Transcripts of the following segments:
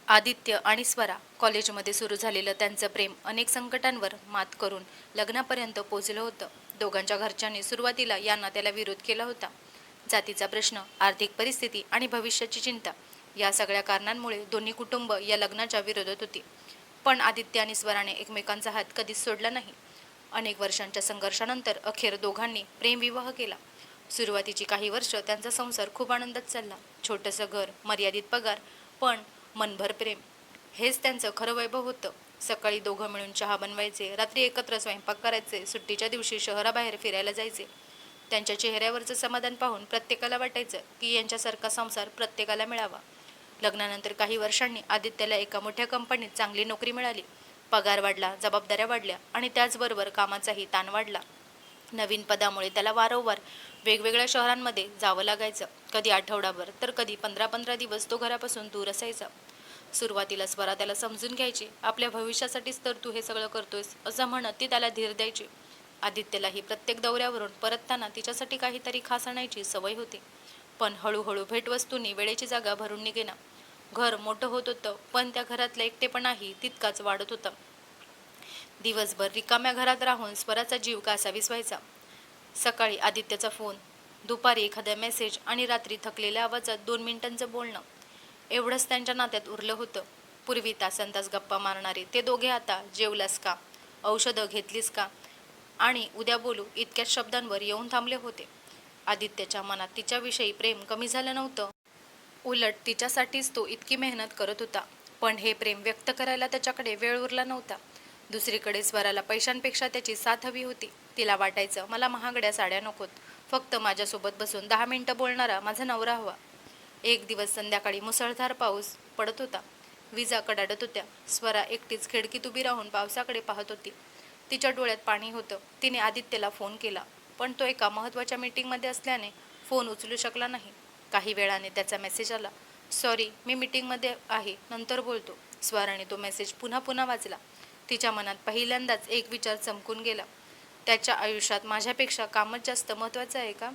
आदित्य आणि स्वरा कॉलेजमध्ये सुरू झालेलं त्यांचं प्रेम अनेक संकटांवर मात करून लग्नापर्यंत पोचलं होतं. दोघांच्या घरच्यांनी सुरुवातीला या नात्याला विरोध केला होता. जातीचा प्रश्न, आर्थिक परिस्थिती आणि भविष्याची चिंता या सगळ्या कारणांमुळे दोन्ही कुटुंब या लग्नाच्या विरोधात होती. पण आदित्य आणि स्वराने एकमेकांचा हात कधीच सोडला नाही. अनेक वर्षांच्या संघर्षानंतर अखेर दोघांनी प्रेमविवाह केला. सुरुवातीची काही वर्ष त्यांचा संसार खूप आनंदात चालला. छोटंसं घर, मर्यादित पगार, पण मनभर प्रेम हेच त्यांचं खरं वैभव होतं. सकाळी दोघं मिळून चहा बनवायचे, रात्री एकत्र स्वयंपाक करायचे, सुट्टीच्या दिवशी शहराबाहेर फिरायला जायचे. त्यांच्या चेहऱ्यावरचं समाधान पाहून प्रत्येकाला वाटायचं की यांच्यासारखा संसार प्रत्येकाला मिळावा. लग्नानंतर काही वर्षांनी आदित्यला एका मोठ्या कंपनीत चांगली नोकरी मिळाली. पगार वाढला, जबाबदाऱ्या वाढल्या आणि त्याचबरोबर कामाचाही ताण वाढला. नवीन पदामुळे त्याला वारंवार वेगवेगळ्या शहरांमध्ये जावं लागायचं. कधी आठवडाभर तर कधी 15-15 दिवस तो घरापासून दूर असायचा. सुरुवातीला स्वरा त्याला समजून घ्यायची. आपल्या भविष्यासाठीच तर तू हे सगळं करतोयस असं म्हणत ती त्याला धीर द्यायची. आदित्यलाही प्रत्येक दौऱ्यावरून परतताना तिच्यासाठी काहीतरी खास आणायची सवय होती. पण हळूहळू भेटवस्तूंनी वेळेची जागा भरून निघेना. घर मोठं होत होतं, पण त्या घरातला एकटेपणाही तितकाच वाढत होता. दिवसभर रिकाम्या घरात राहून स्वराचा जीव कासावीस व्हायचा. सकाळी आदित्यचा फोन, दुपारी एखादा मेसेज आणि रात्री थकलेल्या आवाजात 2 मिनिटांचं बोलणं, एवढंच त्यांच्या नात्यात उरलं होतं. पूर्वी तासनतास गप्पा मारणारे ते दोघे आता जेवलास का, औषधं घेतलीस का आणि उद्या बोलू इतक्याच शब्दांवर येऊन थांबले होते. आदित्यच्या मनात तिच्याविषयी प्रेम कमी झालं नव्हतं. उलट तिच्यासाठीच तो इतकी मेहनत करत होता. पण हे प्रेम व्यक्त करायला त्याच्याकडे वेळ उरला नव्हता. दुसरीकडे स्वराला पैशांपेक्षा त्याची साथ हवी होती. तिला वाटायचं, मला महागड्या साड्या नकोत, फक्त माझ्यासोबत बसून 10 मिनिटं बोलणारा माझा नवरा हवा. एक दिवस संध्याकाळी मुसळधार पाऊस पडत होता. विजा कडाडत होत्या. स्वरा एकटीच खिडकीत उभी राहून पावसाकडे पाहत होती. तिच्या डोळ्यात पाणी होतं. तिने आदित्यला फोन केला, पण तो एका महत्त्वाच्या मीटिंगमध्ये असल्याने फोन उचलू शकला नाही. काही वेळाने त्याचा मेसेज आला, सॉरी मी मीटिंगमध्ये आहे, नंतर बोलतो. स्वराने तो मेसेज पुन्हा पुन्हा वाचला. तिच्या मनात पहिल्यांदाच एक विचार चमकून गेला, त्याच्या आयुष्यात माझ्यापेक्षा कामच जास्त महत्त्वाचं आहे का?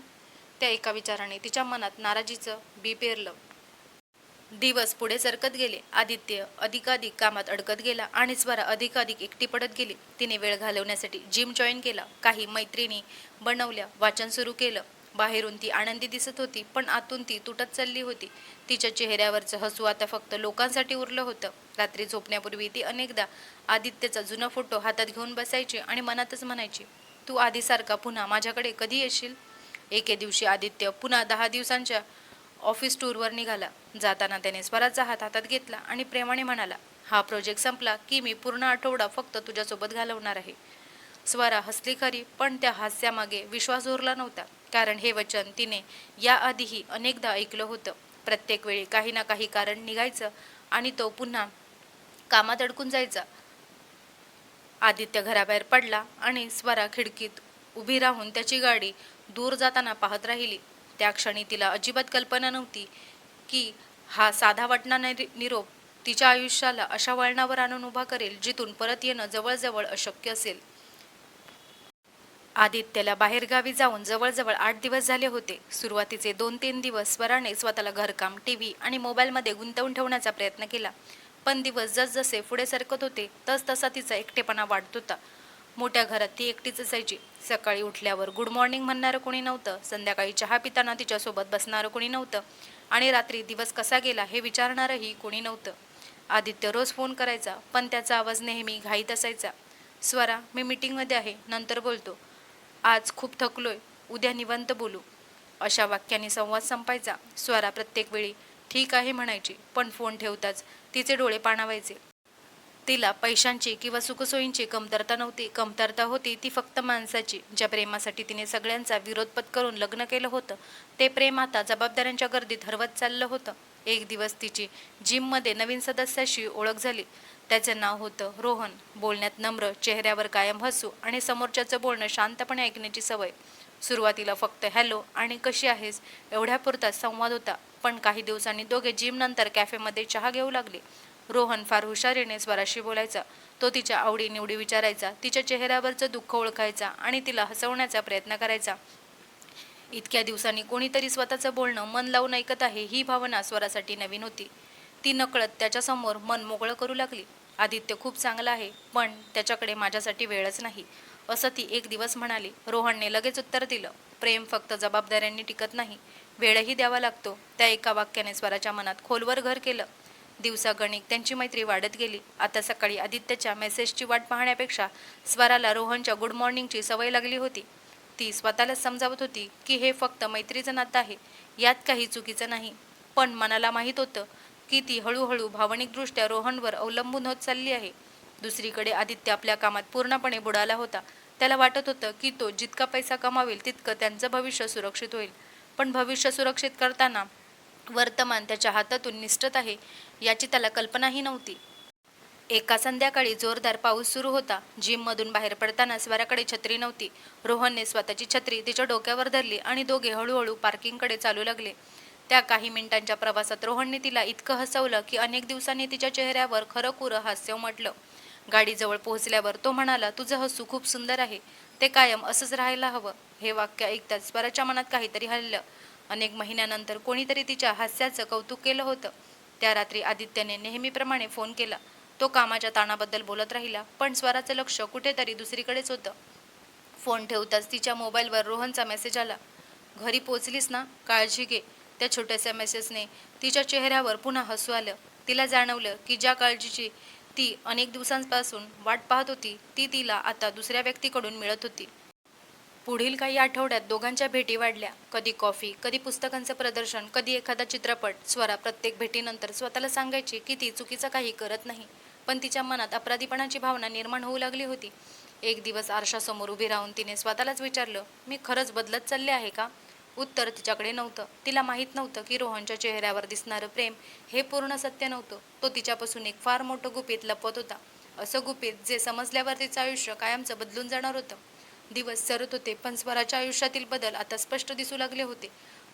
त्या एका विचाराने तिच्या मनात नाराजीचं बी पेरलं. दिवस पुढे सरकत गेले. आदित्य अधिकाधिक कामात अडकत गेला आणि स्वरा अधिकाधिक एकटी पडत गेली. तिने वेळ घालवण्यासाठी जिम जॉईन केला, काही मैत्रिणी बनवल्या, वाचन सुरू केलं. बाहेरून ती आनंदी दिसत होती, पण आतून ती तुटत चालली होती. तिच्या चेहऱ्यावरचं हसू आता फक्त लोकांसाठी उरलं होतं. रात्री झोपण्यापूर्वी ती अनेकदा आदित्यचा जुना फोटो हातात घेऊन बसायची आणि मनातच म्हणायची, तू आधीसारखा पुन्हा माझ्याकडे कधी येशील? एके दिवशी आदित्य पुन्हा 10 दिवसांच्या ऑफिस टूरवर निघाला. जाताना त्याने स्वराचा हात हातात घेतला आणि प्रेमाने म्हणाला, हा प्रोजेक्ट संपला की मी पूर्ण आठवडा फक्त तुझ्यासोबत घालवणार आहे. स्वरा हसली खरी, पण त्या हास्यामागे विश्वास उरला नव्हता. कारण हे वचन तिने याआधीही अनेकदा ऐकलं होतं. प्रत्येक वेळी काही ना काही कारण निघायचं आणि तो पुन्हा कामात अडकून जायचा. आदित्य घराबाहेर पडला आणि स्वरा खिडकीत उभी राहून त्याची गाडी दूर जाताना पाहत राहिली. त्या क्षणी तिला अजिबात कल्पना नव्हती की हा साधा वाटणारा निरोप तिच्या आयुष्याला अशा वळणावर आणून उभा करेल जिथून परत येणं जवळजवळ अशक्य असेल. आदित्यला बाहेरगावी जाऊन जवळजवळ 8 दिवस झाले होते. सुरुवातीचे 2-3 दिवस स्वराने स्वतःला घरकाम, टीव्ही आणि मोबाईलमध्ये गुंतवून ठेवण्याचा प्रयत्न केला. पण दिवस जसजसे पुढे सरकत होते तसतसा तिचा एकटेपणा वाढत होता. मोठ्या घरात ती एकटीच असायची. सकाळी उठल्यावर गुड मॉर्निंग म्हणणारं कोणी नव्हतं, संध्याकाळी चहा पिताना तिच्यासोबत बसणारं कोणी नव्हतं आणि रात्री दिवस कसा गेला हे विचारणारंही कोणी नव्हतं. आदित्य रोज फोन करायचा, पण त्याचा आवाज नेहमी घाईत असायचा. स्वरा, मी मीटिंगमध्ये आहे, नंतर बोलतो. आज खूप थकलोय, उद्या निवांत बोलू. अशा वाक्यांनी संवाद संपायचा. स्वरा प्रत्येक वेळी ठीक आहे म्हणायची, पण फोन ठेवताच तिचे डोळे पाणावायचे. तिला पैशांची किंवा सुखसोयींची कमतरता नव्हती. कमतरता होती ती फक्त माणसाची. ज्या प्रेमासाठी तिने सगळ्यांचा विरोध पत्करून लग्न केलं होतं, ते प्रेम आता जबाबदाऱ्यांच्या गर्दीत हरवत चाललं होतं. एक दिवस तिची जिममध्ये नवीन सदस्याशी ओळख झाली. त्याचं नाव होतं रोहन. बोलण्यात नम्र, चेहऱ्यावर कायम हसू आणि समोरच्याचं बोलणं शांतपणे ऐकण्याची सवय. सुरुवातीला फक्त हॅलो आणि कशी आहेस एवढ्यापुरताच संवाद होता. पण काही दिवसांनी दोघे जिमनंतर कॅफेमध्ये चहा घेऊ लागले. रोहन फार हुशारीने स्वराशी बोलायचा. तो तिच्या आवडीनिवडी विचारायचा, तिच्या चेहऱ्यावरचं दुःख ओळखायचा आणि तिला हसवण्याचा प्रयत्न करायचा. इतक्या दिवसांनी कोणीतरी स्वतःचं बोलणं मन लावून ऐकत आहे ही भावना स्वरासाठी नवीन होती. ती नकळत त्याच्यासमोर मन मोकळं करू लागली. आदित्य खूप चांगला आहे, पण त्याच्याकडे माझ्यासाठी वेळच नाही, असं ती एक दिवस म्हणाली. रोहनने लगेच उत्तर दिलं, प्रेम फक्त जबाबदाऱ्यांनी टिकत नाही, वेळही द्यावा लागतो. त्या एका वाक्याने स्वराच्या मनात खोलवर घर केलं. दिवसागणिक त्यांची मैत्री वाढत गेली. आता सकाळी आदित्यच्या मेसेजची वाट पाहण्यापेक्षा स्वराला रोहनच्या गुड मॉर्निंगची सवय लागली होती. ती स्वतःलाच समजावत होती की हे फक्त मैत्रीचं नातं आहे, यात काही चुकीचं नाही. पण मनाला माहीत होतं की ती हळूहळू भावनिकदृष्ट्या रोहनवर अवलंबून होत चालली आहे. दुसरीकडे आदित्य आपल्या कामात पूर्णपणे बुडाला होता. त्याला वाटत होतं की तो जितका पैसा कमावेल तितकं त्यांचं भविष्य सुरक्षित होईल. पण भविष्य सुरक्षित करताना वर्तमान त्याच्या हातातून निसटत आहे याची त्याला कल्पनाही नव्हती. एका संध्याकाळी जोरदार पाऊस सुरू होता. जिममधून बाहेर पडताना स्वराकडे छत्री नव्हती. रोहनने स्वतःची छत्री तिच्या डोक्यावर धरली आणि दोघे हळूहळू पार्किंगकडे चालू लागले. त्या काही मिनिटांच्या प्रवासात रोहनने तिला इतकं हसवलं की अनेक दिवसांनी तिच्या चेहऱ्यावर खरंखुरं हास्य उमटलं. गाडीजवळ पोहोचल्यावर तो म्हणाला, तुझं हसू खूप सुंदर आहे, ते कायम असंच राहायला हवं. हे वाक्य ऐकताच स्वराच्या मनात काहीतरी हललं. अनेक महिन्यानंतर कोणीतरी तिच्या हास्याचं कौतुक केलं होतं. त्या रात्री आदित्यने नेहमीप्रमाणे फोन केला. तो कामाच्या ताणाबद्दल बोलत राहिला, पण स्वराचं लक्ष कुठेतरी दुसरीकडेच होतं. फोन ठेवताच तिच्या मोबाईलवर रोहनचा मेसेज आला, घरी पोचलीस ना, काळजी घे. त्या छोट्याशा मेसेजने तिच्या चेहऱ्यावर पुन्हा हसू आलं. तिला जाणवलं की ज्या काळजीची ती अनेक दिवसांपासून वाट पाहत होती ती तिला आता दुसऱ्या व्यक्तीकडून मिळत होती. पुढील काही आठवड्यात दोघांच्या भेटी वाढल्या. कधी कॉफी, कधी पुस्तकांचं प्रदर्शन, कधी एखादा चित्रपट. स्वरा प्रत्येक भेटीनंतर स्वतःला सांगायची की ती चुकीचं काही करत नाही, पण तिच्या मनात अपराधीपणाची भावना निर्माण होऊ लागली होती. एक दिवस आरशासमोर उभी राहून तिने स्वतःलाच विचारलं, मी खरंच बदलत चालले आहे का? उत्तर तिच्याकडे नव्हतं. तिला माहीत नव्हतं की रोहनच्या चेहऱ्यावर दिसणारं प्रेम हे पूर्ण सत्य नव्हतं. तो तिच्यापासून एक फार मोठं गुपित लपवत होता. असं गुपित जे समजल्यावर तिचं आयुष्य कायमचं बदलून जाणार होतं. दिवस सरत होते, पण स्वराच्या आयुष्यातील बदल आता स्पष्ट दिसू लागले होते.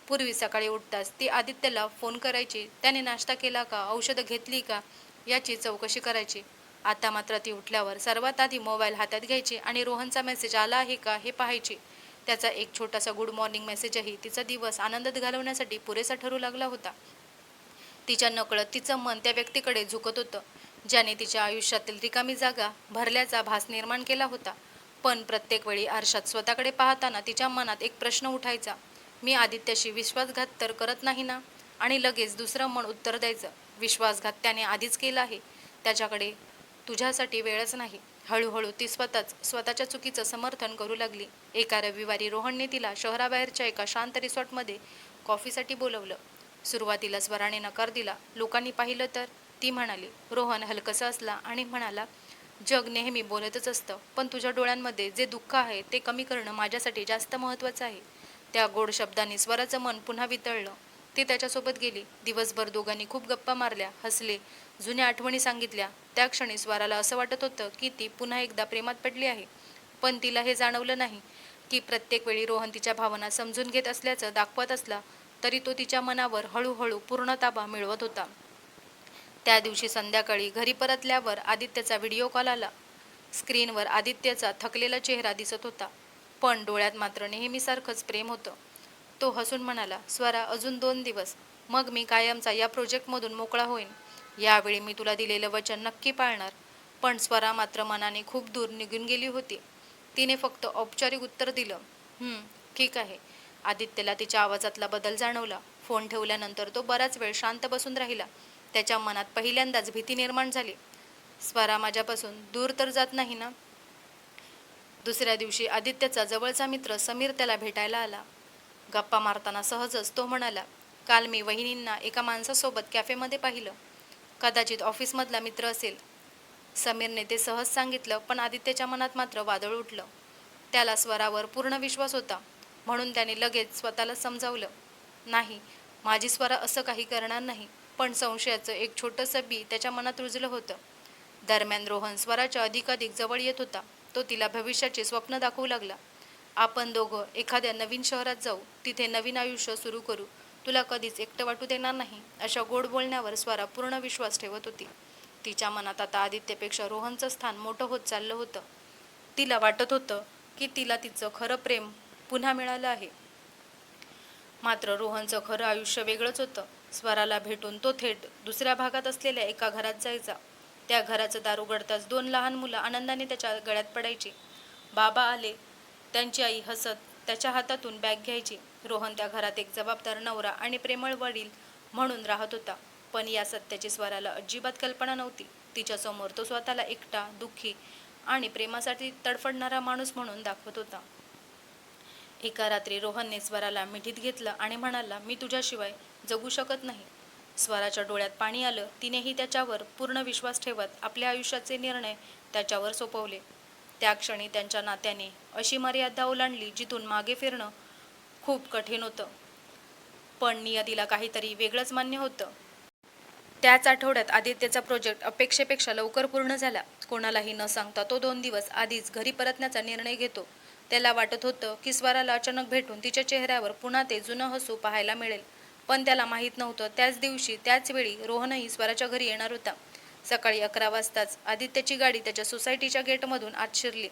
पूर्वी सकाळी उठताच ती आदित्यला फोन करायची, त्याने नाश्ता केला का, औषधं घेतली का याची चौकशी करायची. आता मात्र ती उठल्यावर सर्वात आधी मोबाईल हातात घ्यायची आणि रोहनचा मेसेज आला आहे का हे पाहायची. त्याचा एक छोटासा गुड मॉर्निंग मेसेजही तिचा दिवस आनंदात घालवण्यासाठी पुरेसा ठरू लागला होता. तिच्या नकळत तिचं मन त्या व्यक्तीकडे झुकत होतं, ज्याने तिच्या आयुष्यातील रिकामी जागा भरल्याचा भास निर्माण केला होता. पण प्रत्येक वेळी आरशात स्वतःकडे पाहताना तिच्या मनात एक प्रश्न उठायचा, मी आदित्याशी विश्वासघात तर करत नाही ना? आणि लगेच दुसरं मन उत्तर द्यायचं, विश्वासघात त्याने आधीच केला आहे, त्याच्याकडे तुझ्यासाठी वेळच नाही. हळूहळू ती स्वतःच्या चुकीचं समर्थन करू लागली. एका रविवारी रोहनने तिला शहराबाहेरच्या एका शांत रिसॉर्टमध्ये कॉफीसाठी बोलवलं. सुरुवातीला स्वराने नकार दिला. लोकांनी पाहिलं तर? ती म्हणाली. रोहन हलकसा असला आणि म्हणाला, जग नेहमी बोलतच असतं, पण तुझ्या डोळ्यांमध्ये जे दुःख आहे ते कमी करणं माझ्यासाठी जास्त महत्त्वाचं आहे. त्या गोड शब्दांनी स्वराचं मन पुन्हा वितळलं. ती त्याच्यासोबत गेली. दिवसभर दोघांनी खूप गप्पा मारल्या, हसले, जुन्या आठवणी सांगितल्या. त्या क्षणी स्वराला असं वाटत होतं की ती पुन्हा एकदा प्रेमात पडली आहे. पण तिला हे जाणवलं नाही की प्रत्येक वेळी रोहन तिच्या भावना समजून घेत असल्याचं दाखवत असला तरी तो तिच्या मनावर हळूहळू पूर्ण ताबा मिळवत होता. त्या दिवशी संध्याकाळी घरी परतल्यावर आदित्यचा व्हिडिओ कॉल आला. स्क्रीनवर आदित्यचा थकलेला चेहरा दिसत होता, पण डोळ्यात मात्र नेहमीसारखंच प्रेम होतं. तो हसून म्हणाला, स्वरा, अजून 2 दिवस, मग मी कायमचा या प्रोजेक्टमधून मोकळा होईन. यावेळी मी तुला दिलेलं वचन नक्की पाळणार. पण स्वरा मात्र मनाने खूप दूर निघून गेली होती. तिने फक्त औपचारिक उत्तर दिलं, ठीक आहे. आदित्यला तिच्या आवाजातला बदल जाणवला. फोन ठेवल्यानंतर तो बराच वेळ शांत बसून राहिला. त्याच्या मनात पहिल्यांदाच भीती निर्माण झाली. स्वरा माझ्यापासून दूर तर जात नाही ना? दुसऱ्या दिवशी आदित्यचा जवळचा मित्र समीर त्याला भेटायला आला. गप्पा मारताना सहजच तो म्हणाला, काल मी वहिनींना एका माणसासोबत कॅफेमध्ये पाहिलं. कदाचित ऑफिसमधला मित्र असेल. समीरने ते सहज सांगितलं, पण आदित्यच्या मनात मात्र वादळ उठलं. त्याला स्वरावर पूर्ण विश्वास होता, म्हणून त्याने लगेच स्वतःला समजावलं, नाही, माझी स्वरा असं काही करणार नाही. पण संशयाचं एक छोटंसं बी त्याच्या मनात रुजलं होतं. दरम्यान रोहन स्वराच्या अधिकाधिक जवळ येत होता. तो तिला भविष्याचे स्वप्न दाखवू लागला. आपण दोघं एखाद्या नवीन शहरात जाऊ, तिथे नवीन आयुष्य सुरू करू, तुला कधीच एकटं वाटू देणार नाही. अशा गोड बोलण्यावर स्वरा पूर्ण विश्वास ठेवत होती. तिच्या मनात आता आदित्यपेक्षा रोहनचं स्थान मोठं होत चाललं होतं. तिला वाटत होतं की तिला तिचं खरं प्रेम पुन्हा मिळालं आहे. मात्र रोहनचं खरं आयुष्य वेगळंच होतं. स्वराला भेटून तो थेट दुसऱ्या भागात असलेल्या एका घरात जायचा. त्या घराचं दार उघडताच 2 लहान मुलं आनंदाने त्याच्या गळ्यात पडायची. बाबा आले. त्यांची आई हसत त्याच्या हातातून बॅग घ्यायची. रोहन त्या घरात एक जबाबदार नवरा आणि प्रेमळ वडील म्हणून राहत होता. पण या सत्याची स्वराला अजिबात कल्पना नव्हती. तिच्यासमोर तो स्वतःला एकटा, दुःखी आणि प्रेमासाठी तडफडणारा माणूस म्हणून दाखवत होता. एका रात्री रोहनने स्वराला मिठीत घेतलं आणि म्हणाला, मी तुझ्याशिवाय जगू शकत नाही. स्वराच्या डोळ्यात पाणी आलं. तिनेही त्याच्यावर पूर्ण विश्वास ठेवत आपल्या आयुष्याचे निर्णय त्याच्यावर सोपवले. त्या क्षणी त्यांच्या नात्याने अशी मर्यादा ओलांडली जिथून मागे फिरणं खूप कठीण होतं. पण नियतीला काहीतरी वेगळंच मान्य होतं. त्याच आठवड्यात आदित्यचा प्रोजेक्ट अपेक्षेपेक्षा लवकर पूर्ण झाला. कोणालाही न सांगता तो 2 दिवस आधीच घरी परतण्याचा निर्णय घेतो. त्याला वाटत होतं की स्वराला अचानक भेटून तिच्या चेहऱ्यावर पुन्हा ते जुनं हसू पाहायला मिळेल. पण त्याला माहीत नव्हतं त्याच दिवशी त्याच वेळी रोहनही स्वराच्या घरी येणार होता. सकाळी 11 वाजताच आदित्यची गाडी त्याच्या सोसायटीच्या गेटमधून आत शिरली.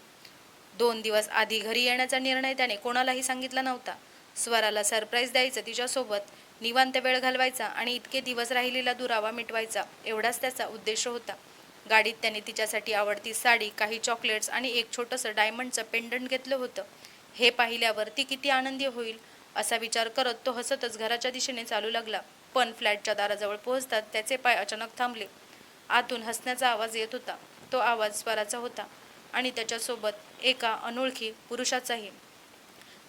2 दिवस आधी घरी येण्याचा निर्णय त्याने कोणालाही सांगितला नव्हता. स्वराला सरप्राईज द्यायचं, तिच्यासोबत निवांत वेळ घालवायचा आणि इतके दिवस राहिलेला दुरावा मिटवायचा, एवढाच त्याचा उद्देश होता. गाडीत त्याने तिच्यासाठी आवडती साडी, काही चॉकलेट्स आणि एक छोटंसं डायमंडचं पेंडंट घेतलं होतं. हे पाहिल्यावर ती किती आनंदी होईल असा विचार करत तो हसतच घराच्या दिशेने चालू लागला. पण फ्लॅटच्या दाराजवळ पोहोचताच त्याचे पाय अचानक थांबले. आतून हसण्याचा आवाज येत होता. तो आवाज स्वराचा होता आणि त्याच्यासोबत एका अनोळखी पुरुषाचाही.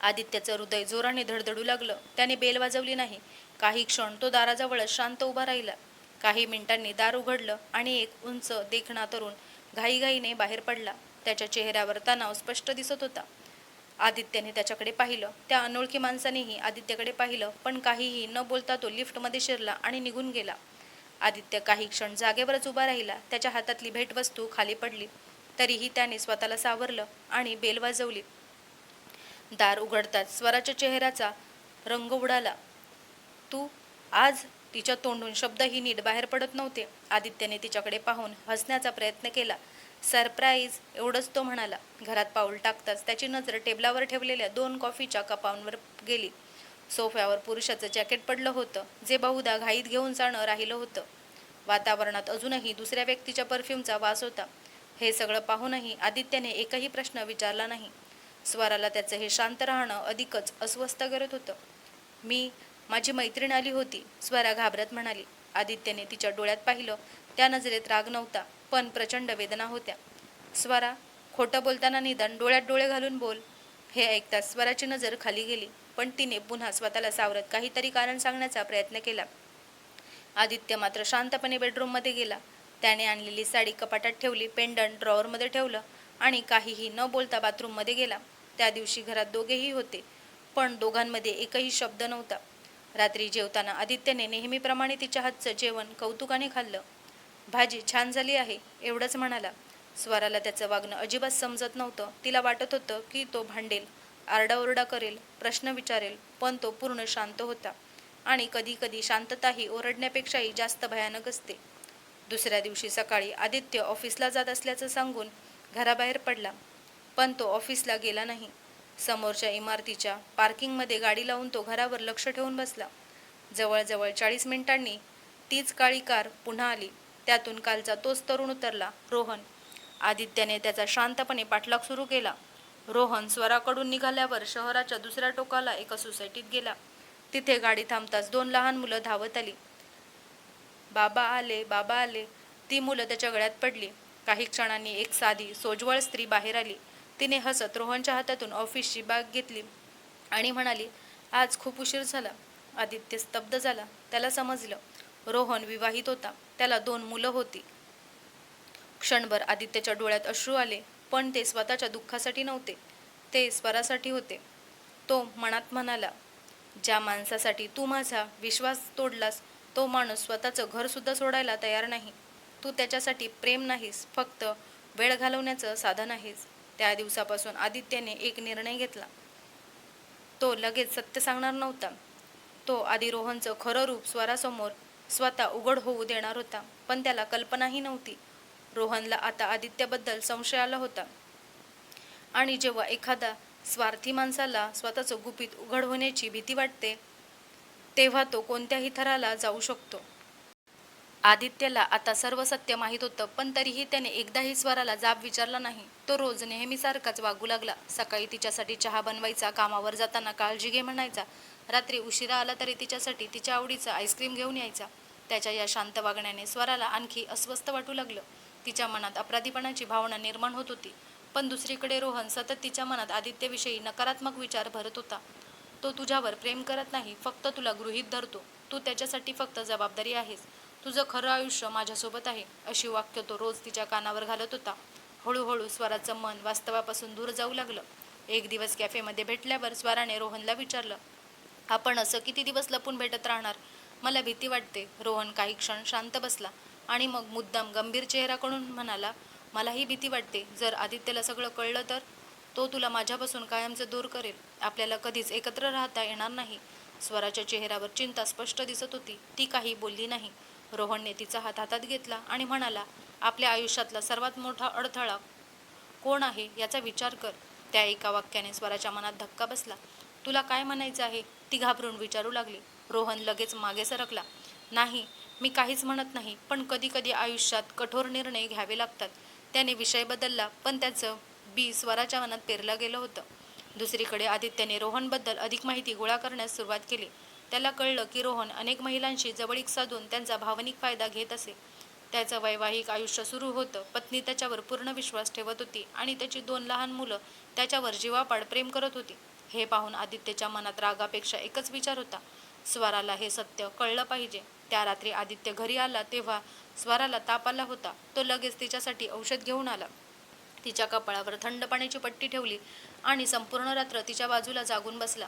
आदित्यचं हृदय जोराने धडधडू लागलं. त्याने बेल वाजवली नाही. काही क्षण तो दाराजवळच शांत उभा राहिला. काही मिनिटांनी दार उघडलं आणि एक उंच देखणा तरुण घाईघाईने बाहेर पडला. त्याच्या चेहऱ्यावर तणाव स्पष्ट दिसत होता. आदित्यने त्याच्याकडे पाहिलं. त्या अनोळखी माणसानेही आदित्यकडे पाहिलं. पण काहीही न बोलता तो लिफ्टमध्ये शिरला आणि निघून गेला. आदित्य काही क्षण जागेवरच उभा राहिला. त्याच्या हातातली भेटवस्तू खाली पडली. तरीही त्याने स्वतःला सावरलं आणि बेल वाजवली. दार उघडताच स्वराच्या चेहऱ्याचा रंग उडाला. तू आज? तिच्या तोंडून शब्दही नीट बाहेर पडत नव्हते. आदित्यने तिच्याकडे पाहून हसण्याचा प्रयत्न केला. सरप्राईज, एवढंच तो म्हणाला. घरात पाऊल टाकताच त्याची नजर टेबलावर ठेवलेल्या 2 कॉफीच्या कपांवर गेली. सोफ्यावर पुरुषाचं जॅकेट पडलं होतं, जे बहुधा घाईत घेऊन जाणं राहिलं होतं. वातावरणात अजूनही दुसऱ्या व्यक्तीच्या परफ्यूमचा वास होता. हे सगळं पाहूनही आदित्यने एकही प्रश्न विचारला नाही. स्वराला त्याचं हे शांत राहणं अधिकच अस्वस्थ करत होतं. माझी मैत्रीण आली होती, स्वरा घाबरत म्हणाली. आदित्यने तिच्या डोळ्यात पाहिलं. त्या नजरेत राग नव्हता, पण प्रचंड वेदना होत्या. स्वरा, खोटं बोलताना निदान डोळ्यात डोळे घालून बोल. हे ऐकताच स्वराची नजर खाली गेली. पण तिने पुन्हा स्वतःला सावरत काहीतरी कारण सांगण्याचा प्रयत्न केला. आदित्य मात्र शांतपणे बेडरूममध्ये गेला. त्याने आणलेली साडी कपाटात ठेवली, पेंडंट ड्रॉवरमध्ये ठेवलं आणि काहीही न बोलता बाथरूममध्ये गेला. त्या दिवशी घरात दोघेही होते, पण दोघांमध्ये एकही शब्द नव्हता. रात्री जेवताना आदित्यने नेहमीप्रमाणे तिच्या हातचं जेवण कौतुकाने खाल्लं. भाजी छान झाली आहे, एवढंच म्हणाला. स्वराला त्याचं वागणं अजिबात समजत नव्हतं. तिला वाटत होतं की तो भांडेल, आरडाओरडा करेल, प्रश्न विचारेल, पण तो पूर्ण शांत होता. आणि कधी कधी शांतताही ओरडण्यापेक्षाही जास्त भयानक असते. दुसऱ्या दिवशी सकाळी आदित्य ऑफिसला जात असल्याचं सांगून घराबाहेर पडला. पण तो ऑफिसला गेला नाही. समोरच्या इमारतीच्या पार्किंगमध्ये गाडी लावून तो घरावर लक्ष ठेवून बसला. जवळजवळ 40 मिनिटांनी तीच काळी कार पुन्हा आली. त्यातून कालचा तोच तरुण उतरला, रोहन. आदित्यने त्याचा शांतपणे पाठलाग सुरू केला. रोहन स्वराकडून निघाल्यावर शहराच्या दुसऱ्या टोकाला एका सोसायटीत गेला. तिथे गाडी थांबताच 2 लहान मुलं धावत आली. बाबा आले, बाबा आले. ती मुलं त्याच्या गळ्यात पडली. काही क्षणांनी एक साधी, सोज्वळ स्त्री बाहेर आली. तिने हसत रोहनच्या हातातून ऑफिसची बॅग घेतली आणि म्हणाली, आज खूप उशीर झाला. आदित्य स्तब्ध झाला. त्याला समजलं, रोहन विवाहित होता. त्याला 2 मुलं होती. क्षणभर आदित्यच्या डोळ्यात अश्रू आले, पण ते स्वतःच्या दुःखासाठी नव्हते, ते स्वरासाठी होते. तो मनात म्हणाला, ज्या माणसासाठी तू माझा विश्वास तोडलास, तो माणूस स्वतःचं घरसुद्धा सोडायला तयार नाही. तू त्याच्यासाठी प्रेम नाहीस, फक्त वेळ घालवण्याचं साधन आहेस. त्या दिवसापासून आदित्यने एक निर्णय घेतला. तो लगेच सत्य सांगणार नव्हता. तो आधी रोहनचं खरं रूप स्वरासमोर स्वतः उघड होऊ देणार होता. पण त्याला कल्पनाही नव्हती, रोहनला आता आदित्यबद्दल संशय आला होता. आणि जेव्हा एखादा स्वार्थी माणसाला स्वतःचं गुपित उघड होण्याची भीती वाटते, तेव्हा तो कोणत्याही थराला जाऊ शकतो. आदित्यला आता सर्व सत्य माहीत होतं, पण तरीही त्याने एकदाही स्वराला जाब विचारला नाही. तो रोज नेहमीसारखाच वागू लागला. सकाळी तिच्यासाठी चहा बनवायचा, कामावर जाताना काळजी घे म्हणायचा, रात्री उशिरा आला तरी तिच्यासाठी तिच्या आवडीचा आईस्क्रीम घेऊन यायचा. त्याच्या या शांत वागण्याने स्वराला आणखी अस्वस्थ वाटू लागलं. तिच्या मनात अपराधीपणाची भावना निर्माण होत होती. पण दुसरीकडे रोहन सतत तिच्या मनात आदित्यविषयी नकारात्मक विचार भरत होता. तो तुझ्यावर प्रेम करत नाही, फक्त तुला गृहीत धरतो. तू त्याच्यासाठी फक्त जबाबदारी आहेस. तुझं खरं आयुष्य माझ्यासोबत आहे, अशी वाक्य तो रोज तिच्या कानावर घालत होता. हळूहळू स्वराचं मन वास्तवापासून दूर जाऊ लागलं. एक दिवस कॅफेमध्ये भेटल्यावर स्वराने रोहनला विचारलं, आपण असं किती दिवस लपून भेटत राहणार? मला भीती वाटते. रोहन काही क्षण शांत बसला आणि मग मुद्दाम गंभीर चेहरा करून म्हणाला, मलाही भीती वाटते. जर आदित्यला सगळं कळलं तर? तो तुला माझ्यापासून कायमचं दूर करेल. आपल्याला कधीच एकत्र राहता येणार नाही. स्वराच्या चेहऱ्यावर चिंता स्पष्ट दिसत होती. ती काही बोलली नाही. रोहनने तिचा हात हातात घेतला आणि म्हणाला, आपल्या आयुष्यातला सर्वात मोठा अडथळा कोण आहे याचा विचार कर. त्या एका वाक्याने स्वराच्या मनात धक्का बसला. तुला काय म्हणायचं आहे? ती घाबरून विचारू लागली. रोहन लगेच मागे सरकला. नाही, मी काहीच म्हणत नाही, पण कधी कधी आयुष्यात कठोर निर्णय घ्यावे लागतात. त्याने विषय बदलला, पण त्याचं बी स्वराच्या मनात पेरलं गेलं होतं. दुसरीकडे आदित्यने रोहनबद्दल अधिक माहिती गोळा करण्यास सुरुवात केली. त्याला कळलं की रोहन अनेक महिलांशी जवळीक साधून त्यांचा भावनिक फायदा घेत असे. त्याचं वैवाहिक आयुष्य सुरू होतं. पत्नी त्याच्यावर पूर्ण विश्वास ठेवत होती आणि त्याची 2 लहान मुलं त्याच्यावर जीवापाड प्रेम करत होती. हे पाहून आदित्यच्या मनात रागापेक्षा एकच विचार होता, स्वराला हे सत्य कळलं पाहिजे. त्या रात्री आदित्य घरी आला तेव्हा स्वराला ताप आला होता. तो लगेच तिच्यासाठी औषध घेऊन आला. तिच्या कपाळावर थंड पाण्याची पट्टी ठेवली आणि संपूर्ण रात्र तिच्या बाजूला जागून बसला.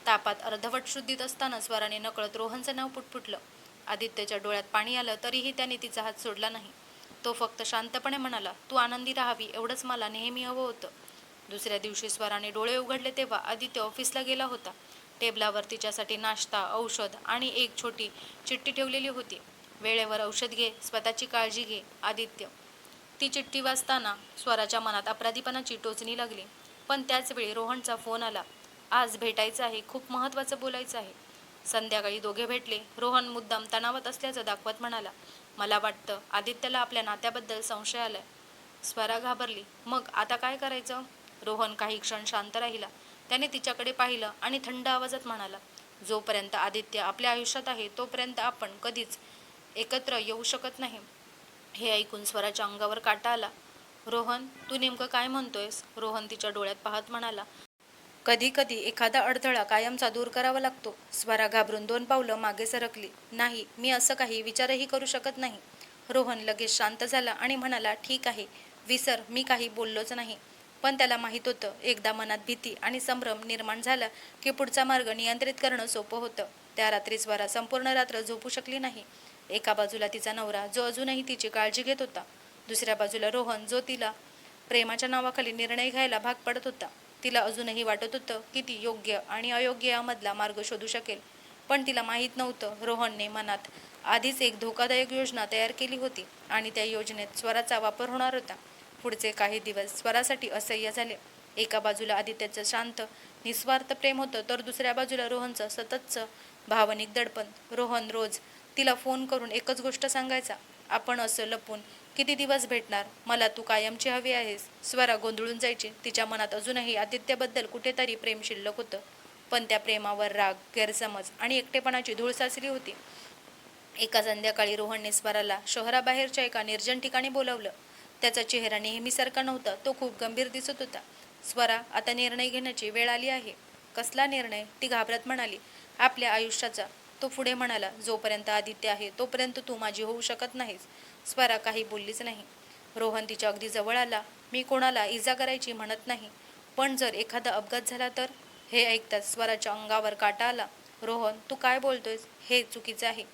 तापात अर्धवट शुद्धीत असताना स्वराने नकळत रोहनचं नाव पुटपुटलं. आदित्यच्या डोळ्यात पाणी आलं, तरीही त्याने तिचा हात सोडला नाही. तो फक्त शांतपणे म्हणाला, तू आनंदी राहावी एवढंच मला नेहमी हवं होतं. दुसऱ्या दिवशी स्वराने डोळे उघडले तेव्हा आदित्य ऑफिसला गेला होता. टेबलावर तिच्यासाठी नाश्ता, औषध आणि एक छोटी चिठ्ठी ठेवलेली होती. वेळेवर औषध घे, स्वतःची काळजी घे, आदित्य. ती चिठ्ठी वाचताना स्वराच्या मनात अपराधीपणाची टोचणी लागली. पण त्याचवेळी रोहनचा फोन आला. आज भेटायचं आहे, खूप महत्त्वाचं बोलायचं आहे. संध्याकाळी दोघे भेटले. रोहन मुद्दाम तणावात असल्याचं दाखवत म्हणाला, मला वाटतं आदित्यला आपल्या नात्याबद्दल संशय आलाय. स्वरा घाबरली. मग आता काय करायचं? रोहन काही क्षण शांत राहिला. त्याने तिच्याकडे पाहिलं आणि थंड आवाजात म्हणाला, जोपर्यंत आदित्य आपल्या आयुष्यात आहे तोपर्यंत आपण कधीच एकत्र येऊ शकत नाही. हे ऐकून स्वराच्या अंगावर काटा आला. रोहन, तू नेमकं काय म्हणतोयस? रोहन तिच्या डोळ्यात पाहत म्हणाला, कधी कधी एखादा अडथळा कायमचा दूर करावा लागतो. स्वरा घाबरून 2 पावलं मागे सरकली. नाही, मी असं काही विचारही करू शकत नाही. रोहन लगेच शांत झाला आणि म्हणाला, ठीक आहे, विसर, मी काही बोललोच नाही. पण त्याला माहीत होतं, एकदा मनात भीती आणि संभ्रम निर्माण झाला की पुढचा मार्ग नियंत्रित करणं सोपं होतं. त्या रात्री स्वरा संपूर्ण रात्र झोपू शकली नाही. एका बाजूला तिचा नवरा, जो अजूनही तिची काळजी घेत होता. दुसऱ्या बाजूला रोहन, जो तिला प्रेमाच्या नावाखाली निर्णय घ्यायला भाग पडत होता. तिला अजूनही वाटत होतं की ती योग्य आणि अयोग्य यामधला मार्ग शोधू शकेल. पण तिला माहीत नव्हतं, रोहनने मनात आधीच एक धोकादायक योजना तयार केली होती आणि त्या योजनेत स्वराचा वापर होणार होता. पुढचे काही दिवस स्वरासाठी असह्य झाले. एका बाजूला आदित्यचं शांत, निस्वार्थ प्रेम होतं, तर दुसऱ्या बाजूला रोहनचं सततचं भावनिक दडपण. रोहन रोज तिला फोन करून एकच गोष्ट सांगायचा, आपण असं लपून किती दिवस भेटणार? मला तू कायमची हवी आहेस. स्वरा गोंधळून जायची. तिच्या मनात अजूनही आदित्यबद्दल कुठेतरी प्रेम शिल्लक होतं, पण त्या प्रेमावर राग, गैरसमज आणि एकटेपणाची धूळ साचली होती. एका संध्याकाळी रोहनने स्वराला शहराबाहेरच्या एका निर्जन ठिकाणी बोलावलं. त्याचा चेहरा नेहमीसारखा नव्हता. तो खूप गंभीर दिसत होता. स्वरा, आता निर्णय घेण्याची वेळ आली आहे. कसला निर्णय? ती घाबरत म्हणाली, आपल्या आयुष्याचा. तो पुढे म्हणाला, जोपर्यंत आदित्य आहे तोपर्यंत तू माझी होऊ शकत नाहीस. स्वरा काही बोललीच नाही. रोहन तिच्या अगदी जवळ आला. मी कोणाला इजा करायची म्हणत नाही, पण जर एखादा अपघात झाला तर? हे ऐकताच स्वराच्या अंगावर काटा आला. रोहन, तू काय बोलतोयस? हे चुकीचं आहे.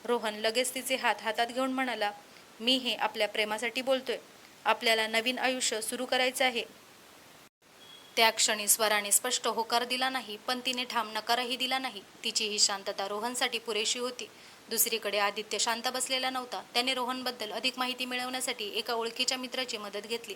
रोहन लगेच तिचे हात हातात घेऊन म्हणाला, मी हे आपल्या प्रेमासाठी बोलतोय. आपल्याला नवीन आयुष्य सुरू करायचं आहे. त्या क्षणी स्वराने स्पष्ट होकार दिला नाही, पण तिने ठाम नकारही दिला नाही. तिची ही शांतता रोहनसाठी पुरेशी होती. दुसरीकडे आदित्य शांत बसलेला नव्हता. त्याने रोहनबद्दल अधिक माहिती मिळवण्यासाठी एका ओळखीच्या मित्राची मदत घेतली.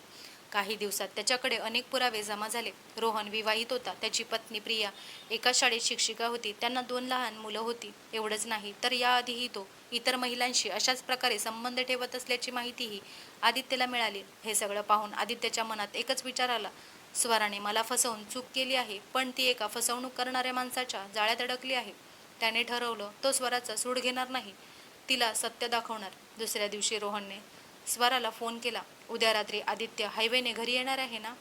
काही दिवसात त्याच्याकडे अनेक पुरावे जमा झाले. रोहन विवाहित होता. त्याची पत्नी प्रिया एकाच शाळेत शिक्षिका होती. त्यांना 2 लहान मुलं होती. एवढंच नाही तर याआधीही तो इतर महिलांशी अशाच प्रकारे संबंध ठेवत असल्याची माहितीही आदित्यला मिळाली. हे सगळं पाहून आदित्यच्या मनात एकच विचार आला, स्वराने मला फसवून चूक केली आहे, पण ती एका फसवणूक करणाऱ्या माणसाच्या जाळ्यात अडकली आहे. त्याने ठरवलं, तो स्वराचा सूड घेणार नाही, तिला सत्य दाखवणार. दुसऱ्या दिवशी रोहनने स्वराला फोन केला. उद्या रात्री आदित्य हायवेने घरी येणार आहे ना?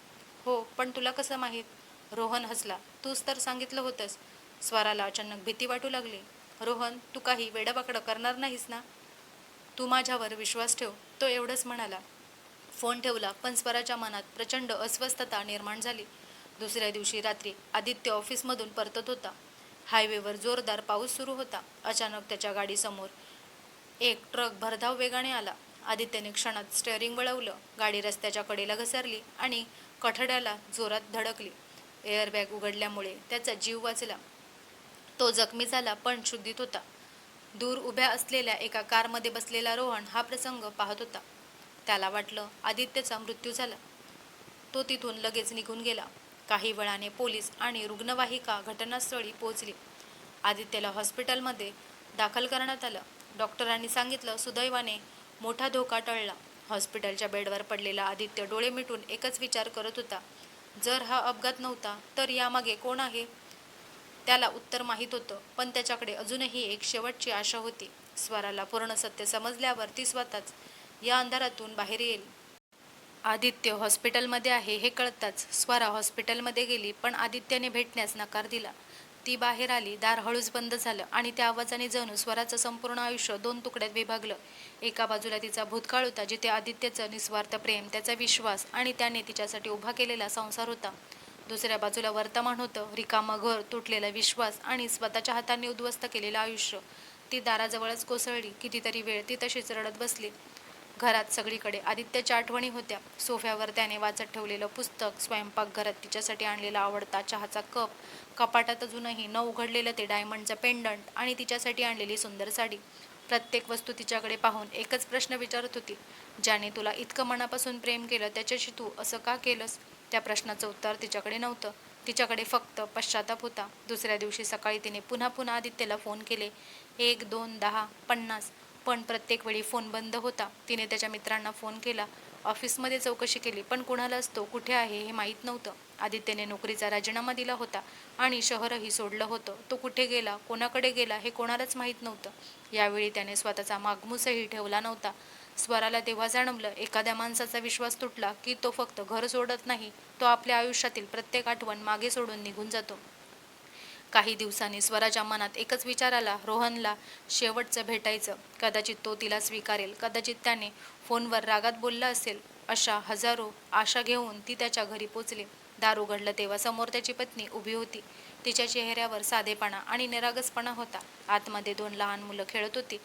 हो, पण तुला कसं माहीत? रोहन हसला. तूच तर सांगितलं होतंस. स्वराला अचानक भीती वाटू लागली. रोहन, तू काही वेडवाकडं करणार नाहीस ना? तू माझ्यावर विश्वास ठेव, तो एवढंच म्हणाला. फोन ठेवला, पण स्वराच्या मनात प्रचंड अस्वस्थता निर्माण झाली. दुसऱ्या दिवशी रात्री आदित्य ऑफिसमधून परतत होता. हायवेवर जोरदार पाऊस सुरू होता. अचानक त्याच्या गाडीसमोर एक ट्रक भरधाव वेगाने आला. आदित्यने क्षणात स्टेअरिंग वळवलं. गाडी रस्त्याच्या कडेला घसरली आणि कठड्याला जोरात धडकली. एअरबॅग उघडल्यामुळे त्याचा जीव वाचला. तो जखमी झाला, पण शुद्धीत होता. दूर उभ्या असलेल्या एका कारमध्ये बसलेला रोहन हा प्रसंग पाहत होता. त्याला वाटलं आदित्यचा मृत्यू झाला. तो तिथून लगेच निघून गेला. काही वेळाने पोलीस आणि रुग्णवाहिका घटनास्थळी पोहोचली. आदित्यला हॉस्पिटलमध्ये दाखल करण्यात आलं. डॉक्टरांनी सांगितलं, सुदैवाने मोठा धोका टळला. हॉस्पिटलच्या बेडवर पडलेला आदित्य डोळे मिटून एकच विचार करत होता, जर हा अपघात नव्हता तर यामागे कोण आहे? त्याला उत्तर माहीत होतं, पण त्याच्याकडे अजूनही एक शेवटची आशा होती. स्वराला पूर्ण सत्य समजल्यावर ती स्वतःच या अंधारातून बाहेर येईल. आदित्य हॉस्पिटलमध्ये आहे हे कळताच स्वरा हॉस्पिटलमध्ये गेली, पण आदित्यने भेटण्यास नकार दिला. ती बाहेर आली. दार हळूच बंद झालं आणि त्या आवाजाने जणू स्वराचं संपूर्ण आयुष्य 2 तुकड्यात विभागलं. एका बाजूला तिचा भूतकाळ होता, जिथे आदित्यचं निस्वार्थ प्रेम, त्याचा विश्वास आणि त्याने तिच्यासाठी उभा केलेला संसार होता. दुसऱ्या बाजूला वर्तमान होतं, रिकामं घर, तुटलेला विश्वास आणि स्वतःच्या हातांनी उद्ध्वस्त केलेलं आयुष्य. ती दाराजवळच कोसळली. कितीतरी वेळ ती तशीच रडत बसली. घरात सगळीकडे आदित्यच्या आठवणी होत्या. सोफ्यावर त्याने वाचत ठेवलेलं पुस्तक, स्वयंपाकघरात तिच्यासाठी आणलेला आवडता चहाचा कप, कपाटात अजूनही न उघडलेलं ते डायमंडचं पेंडंट आणि तिच्यासाठी आणलेली सुंदर साडी. प्रत्येक वस्तू तिच्याकडे पाहून एकच प्रश्न विचारत होती, ज्याने तुला इतकं मनापासून प्रेम केलं त्याच्याशी तू असं का केलंस? त्या प्रश्नाचं उत्तर तिच्याकडे नव्हतं. तिच्याकडे फक्त पश्चाताप होता. दुसऱ्या दिवशी सकाळी तिने पुन्हा पुन्हा आदित्यला फोन केले. 1, 2, 10, 50, पण प्रत्येक वेळी फोन बंद होता. तिने त्याच्या मित्रांना फोन केला, ऑफिसमध्ये चौकशी केली, पण कुणालाच तो कुठे आहे हे माहीत नव्हतं. आदित्यने नोकरीचा राजीनामा दिला होता आणि शहरही सोडलं होतं. तो कुठे गेला, कोणाकडे गेला हे कोणालाच माहीत नव्हतं. यावेळी त्याने स्वतःचा मागमूसही ठेवला नव्हता. स्वराला तेव्हा जाणवलं, एखाद्या माणसाचा विश्वास तुटला की तो फक्त घर सोडत नाही, तो आपल्या आयुष्यातील प्रत्येक आठवण मागे सोडून निघून जातो. काही दिवसांनी स्वराच्या मनात एकच विचार आला, रोहनला शेवटचं भेटायचं. कदाचित तो तिला स्वीकारेल, कदाचित त्याने फोनवर रागात बोलला असेल. अशा हजारो आशा घेऊन ती त्याच्या घरी पोचली. दार उघडलं तेव्हा समोर त्याची पत्नी उभी होती. तिच्या चेहऱ्यावर साधेपणा आणि निरागसपणा होता. आतमध्ये 2 लहान मुलं खेळत होती.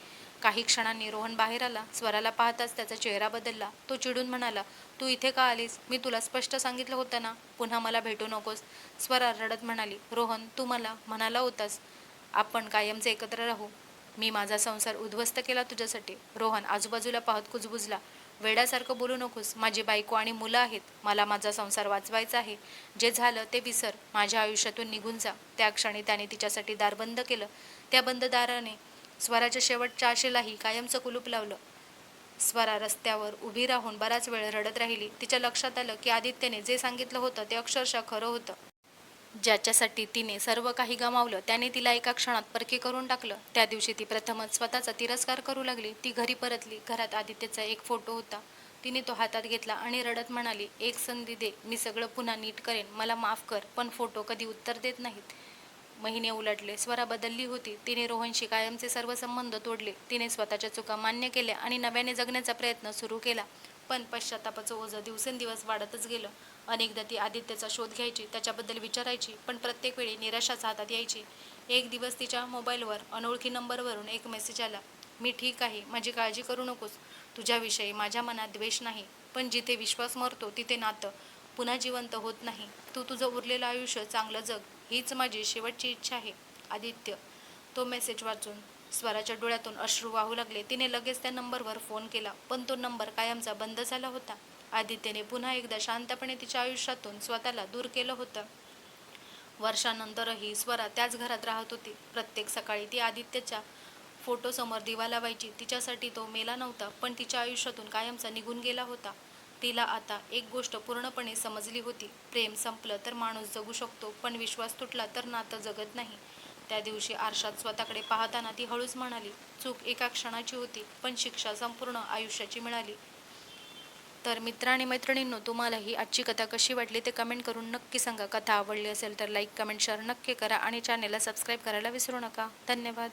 काही क्षणांनी रोहन बाहेर आला. स्वराला पाहताच त्याचा चेहरा बदलला. तो चिडून म्हणाला, तू इथे का आलीस? मी तुला स्पष्ट सांगितलं होतं ना, पुन्हा मला भेटू नकोस. स्वरा रडत म्हणाली, रोहन, तू मला म्हणाला होतास आपण कायमचे एकत्र राहू. मी माझा संसार उद्ध्वस्त केला तुझ्यासाठी. रोहन आजूबाजूला पाहत कुजबुजला, वेड्यासारखं बोलू नकोस. माझी बायको आणि मुलं आहेत. मला माझा संसार वाचवायचा आहे. जे झालं ते विसर. माझ्या आयुष्यातून निघून जा. त्या क्षणी त्याने तिच्यासाठी दार बंद केलं. त्या बंद दाराने स्वराच्या शेवटच्या आशेलाही कायमचं कुलूप लावलं. स्वरा रस्त्यावर उभी राहून बराच वेळ रडत राहिली. तिच्या लक्षात आलं की आदित्यने जे सांगितलं होतं ते अक्षरशः खरं होतं. ज्याच्यासाठी तिने सर्व काही गमावलं त्याने तिला एका क्षणात परकी करून टाकलं. त्या दिवशी ती प्रथमच स्वतःचा तिरस्कार करू लागली. ती घरी परतली. घरात आदित्यचा एक फोटो होता. तिने तो हातात घेतला आणि रडत म्हणाली, एक संधी दे, मी सगळं पुन्हा नीट करेन. मला माफ कर. पण फोटो कधी उत्तर देत नाहीत. महिने उलटले. स्वरा बदलली होती. तिने रोहनशी कायमचे सर्व संबंध तोडले. तिने स्वतःच्या चुका मान्य केल्या आणि नव्याने जगण्याचा प्रयत्न सुरू केला. पण पश्चातापाचं ओझं दिवसेंदिवस वाढतच गेलं. अनेकदा ती आदित्यचा शोध घ्यायची, त्याच्याबद्दल विचारायची, पण प्रत्येक वेळी निराशाच हातात यायची. एक दिवस तिच्या मोबाईलवर अनोळखी नंबरवरून एक मेसेज आला, मी ठीक आहे, माझी काळजी करू नकोस. तुझ्याविषयी माझ्या मनात द्वेष नाही, पण जिथे विश्वास मरतो तिथे नातं पुन्हा जिवंत होत नाही. तू तुझं उरलेलं आयुष्य चांगलं जग, हीच माझी शेवटची इच्छा आहे. आदित्य. तो मेसेज वाचून स्वराच्या डोळ्यातून अश्रू वाहू लागले. तिने लगेच त्या नंबरवर फोन केला, पण तो नंबर कायमचा बंद झाला होता. आदित्यने पुन्हा एकदा शांतपणे तिच्या आयुष्यातून स्वतःला दूर केलं होतं. वर्षानंतरही स्वरा त्याच घरात राहत होती. प्रत्येक सकाळी ती आदित्यच्या फोटोसमोर दिवा लावायची. तिच्यासाठी तो मेला नव्हता, पण तिच्या आयुष्यातून कायमचा निघून गेला होता. तिला आता एक गोष्ट पूर्णपणे समजली होती. प्रेम संपलं तर माणूस जगू शकतो, पण विश्वास तुटला तर नातं जगत नाही. त्या दिवशी आरशात स्वतःकडे पाहताना ती हळूच म्हणाली, चूक एका क्षणाची होती, पण शिक्षा संपूर्ण आयुष्याची मिळाली. तर मित्र आणि मैत्रिणींनो, तुम्हाला ही आजची कथा कशी वाटली ते कमेंट करून नक्की सांगा. कथा आवडली असेल तर लाईक, कमेंट, शेअर नक्की करा आणि चॅनेलला सबस्क्राईब करायला विसरू नका. धन्यवाद.